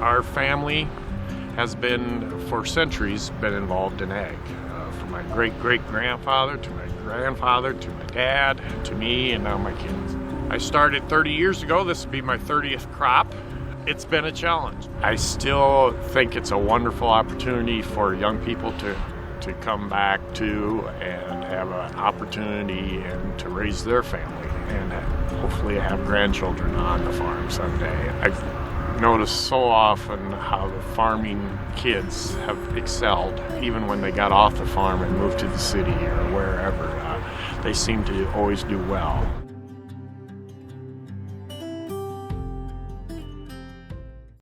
Our family has been, for centuries, been involved in ag. From my great-great-grandfather to my grandfather to my dad to me and now my kids. I started 30 years ago. This will be my 30th crop. It's been a challenge. I still think it's a wonderful opportunity for young people to come back to and have an opportunity and to raise their family and hopefully have grandchildren on the farm someday. I've noticed so often how the farming kids have excelled even when they got off the farm and moved to the city or wherever. They seem to always do well.